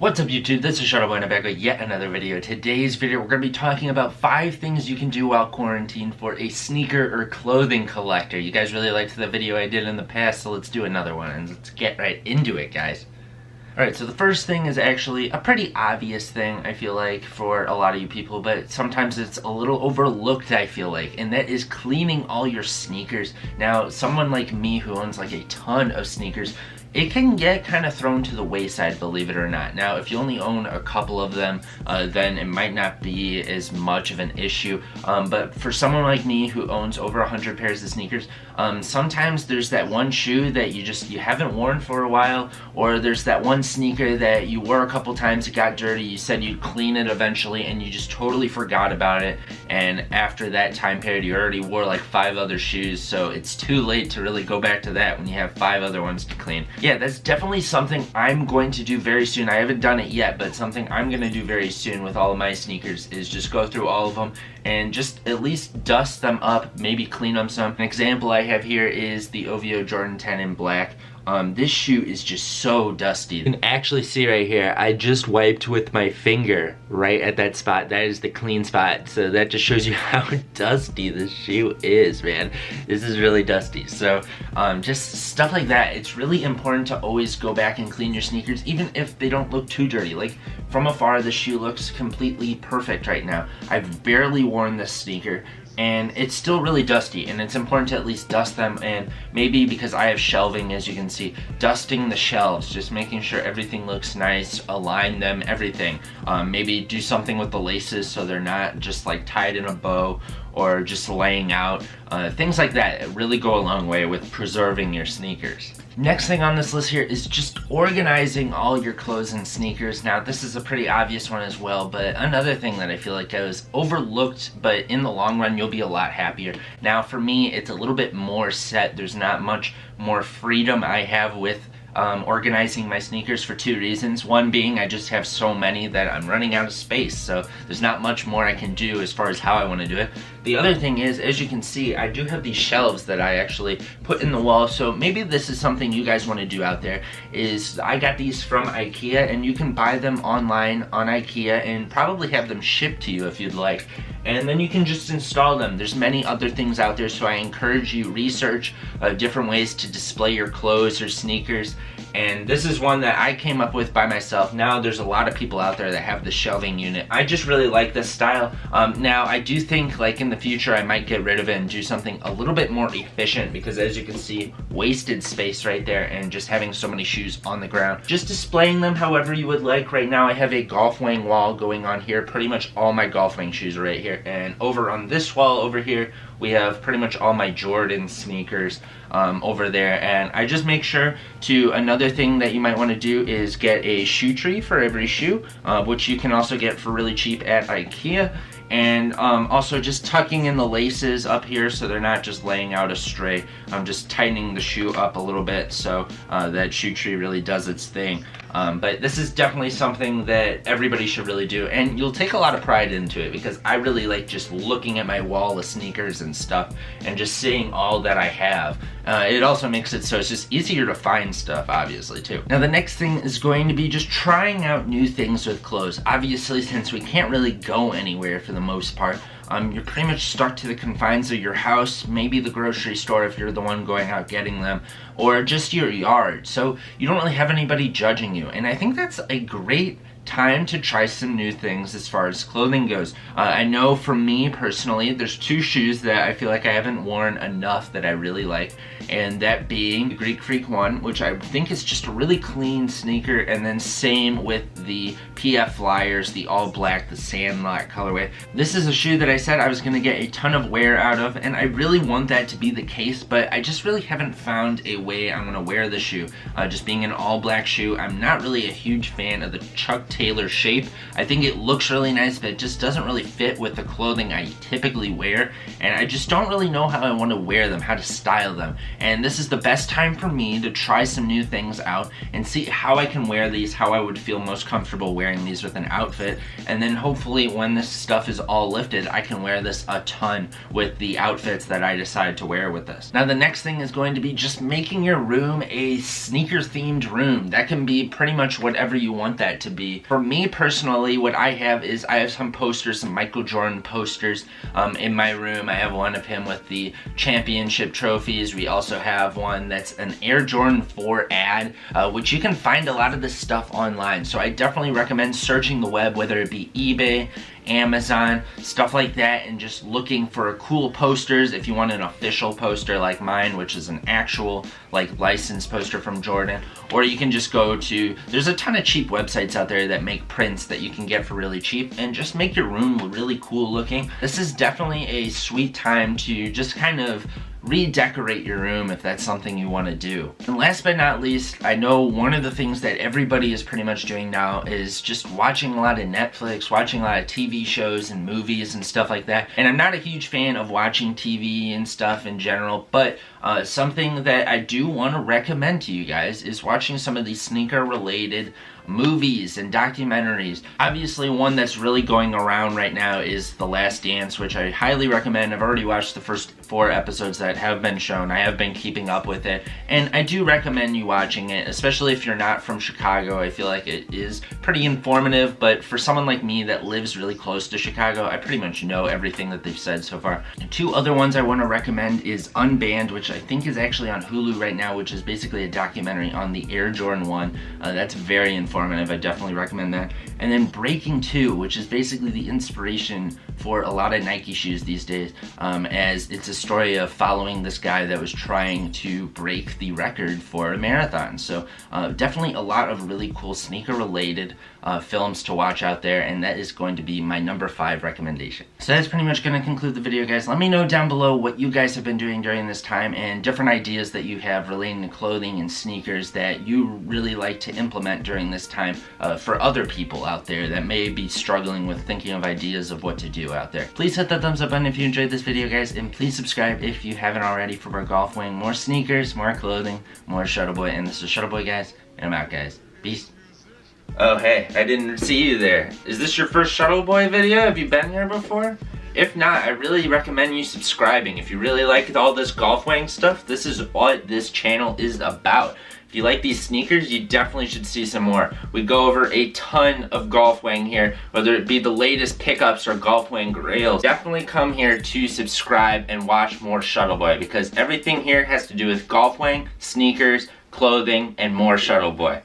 What's up YouTube, this is Shuttleboy and I'm back with yet another video. Today's video we're going to be talking about 5 things you can do while quarantined for a sneaker or clothing collector. You guys really liked the video I did in the past, so let's do another one and let's get right into it, guys. Alright, so the first thing is actually a pretty obvious thing, I feel like, for a lot of you people, but sometimes it's a little overlooked, I feel like, and that is cleaning all your sneakers. Now, someone like me who owns like a ton of sneakers, it can get kind of thrown to the wayside, believe it or not. Now, if you only own a couple of them, then it might not be as much of an issue. But for someone like me who owns over 100 pairs of sneakers, sometimes there's that one shoe that you haven't worn for a while, or there's that one sneaker that you wore a couple times, it got dirty, you said you'd clean it eventually, and you just totally forgot about it. And after that time period, you already wore like 5 other shoes, so it's too late to really go back to that when you have 5 other ones to clean. Yeah, that's definitely something I'm going to do very soon. I haven't done it yet, but something I'm going to do very soon with all of my sneakers is just go through all of them and just at least dust them up, maybe clean them some. An example I have here is the OVO Jordan 10 in black. This shoe is just so dusty. You can actually see right here, I just wiped with my finger right at that spot. That is the clean spot. So that just shows you how dusty this shoe is, man. This is really dusty. So just stuff like that. It's really important to always go back and clean your sneakers, even if they don't look too dirty. Like from afar, the shoe looks completely perfect right now. I've barely worn this sneaker, and it's still really dusty, and it's important to at least dust them. And maybe because I have shelving, as you can see, dusting the shelves, just making sure everything looks nice, align them, everything. Maybe do something with the laces so they're not just like tied in a bow or just laying out. Things like that really go a long way with preserving your sneakers. Next thing on this list here is just organizing all your clothes and sneakers. Now, this is a pretty obvious one as well, but another thing that I feel like goes overlooked, but in the long run, you'll be a lot happier. Now, for me, it's a little bit more set. There's not much more freedom I have with organizing my sneakers for 2 reasons. One being I just have so many that I'm running out of space, so there's not much more I can do as far as how I want to do it. The other thing is, as you can see, I do have these shelves that I actually put in the wall, so maybe this is something you guys want to do out there. Is I got these from IKEA, and you can buy them online on IKEA and probably have them shipped to you if you'd like. And then you can just install them. There's many other things out there, so I encourage you research different ways to display your clothes or sneakers. And this is one that I came up with by myself. Now there's a lot of people out there that have the shelving unit. I just really like this style. Now I do think like in the future I might get rid of it and do something a little bit more efficient, because as you can see, wasted space right there and just having so many shoes on the ground. Just displaying them however you would like. Right now I have a golf wing wall going on here. Pretty much all my golf wing shoes are right here. And over on this wall over here, we have pretty much all my Jordan sneakers over there. And I just make sure to, another thing that you might want to do is get a shoe tree for every shoe, which you can also get for really cheap at IKEA. And also just tucking in the laces up here so they're not just laying out astray. I'm just tightening the shoe up a little bit so that shoe tree really does its thing. But this is definitely something that everybody should really do, and you'll take a lot of pride into it, because I really like just looking at my wall of sneakers and stuff and just seeing all that I have. It also makes it so it's just easier to find stuff, obviously, too. Now the next thing is going to be just trying out new things with clothes. Obviously, since we can't really go anywhere for the most part, you're pretty much stuck to the confines of your house, maybe the grocery store if you're the one going out getting them, or just your yard. So you don't really have anybody judging you. And I think that's a great time to try some new things as far as clothing goes. I know for me personally, there's 2 shoes that I feel like I haven't worn enough that I really like, and that being the Greek Freak 1, which I think is just a really clean sneaker, and then same with the PF Flyers, the all black, the Sandlot colorway. This is a shoe that I said I was going to get a ton of wear out of, and I really want that to be the case, but I just really haven't found a way I'm going to wear the shoe. Just being an all black shoe, I'm not really a huge fan of the Chuck Taylor shape. I think it looks really nice, but it just doesn't really fit with the clothing I typically wear, and I just don't really know how I want to wear them, how to style them. And this is the best time for me to try some new things out and see how I can wear these, how I would feel most comfortable wearing these with an outfit, and then hopefully when this stuff is all lifted, I can wear this a ton with the outfits that I decide to wear with this. Now the next thing is going to be just making your room a sneaker themed room. That can be pretty much whatever you want that to be. For me personally, what I have is I have some posters, some Michael Jordan posters in my room. I have one of him with the championship trophies. We also have one that's an Air Jordan 4 ad, which you can find a lot of this stuff online. So I definitely recommend searching the web, whether it be eBay, Amazon, stuff like that, and just looking for cool posters. If you want an official poster like mine, which is an actual like licensed poster from Jordan, or you can just go to, there's a ton of cheap websites out there that make prints that you can get for really cheap and just make your room really cool looking. This is definitely a sweet time to just kind of redecorate your room if that's something you want to do. And last but not least, I know one of the things that everybody is pretty much doing now is just watching a lot of Netflix, watching a lot of TV shows and movies and stuff like that. And I'm not a huge fan of watching TV and stuff in general, but something that I do want to recommend to you guys is watching some of these sneaker related movies and documentaries. Obviously one that's really going around right now is The Last Dance, which I highly recommend. I've already watched the first 4 episodes that have been shown. I have been keeping up with it, and I do recommend you watching it, especially if you're not from Chicago. I feel like it is pretty informative, but for someone like me that lives really close to Chicago, I pretty much know everything that they've said so far. And 2 other ones I want to recommend is Unbanned, which I think is actually on Hulu right now, which is basically a documentary on the Air Jordan 1. That's very informative. I definitely recommend that. And then Breaking 2, which is basically the inspiration for a lot of Nike shoes these days, as it's a story of following this guy that was trying to break the record for a marathon. So definitely a lot of really cool sneaker related films to watch out there, and that is going to be my number 5 recommendation. So that's pretty much going to conclude the video, guys. Let me know down below what you guys have been doing during this time and different ideas that you have relating to clothing and sneakers that you really like to implement during this time for other people out there that may be struggling with thinking of ideas of what to do out there. Please hit that thumbs up button if you enjoyed this video, guys, and please subscribe if you haven't already for more golf wing, more sneakers, more clothing, more Shuttleboy. And this is Shuttleboy, guys, and I'm out, guys. Peace. Oh hey, I didn't see you there. Is this your first Shuttleboy video? Have you been here before? If not, I really recommend you subscribing. If you really like all this golf wing stuff, this is what this channel is about. If you like these sneakers, you definitely should see some more. We go over a ton of golf wing here, whether it be the latest pickups or golf wing grails. Definitely come here to subscribe and watch more Shuttleboy, because everything here has to do with golf wing, sneakers, clothing, and more Shuttleboy.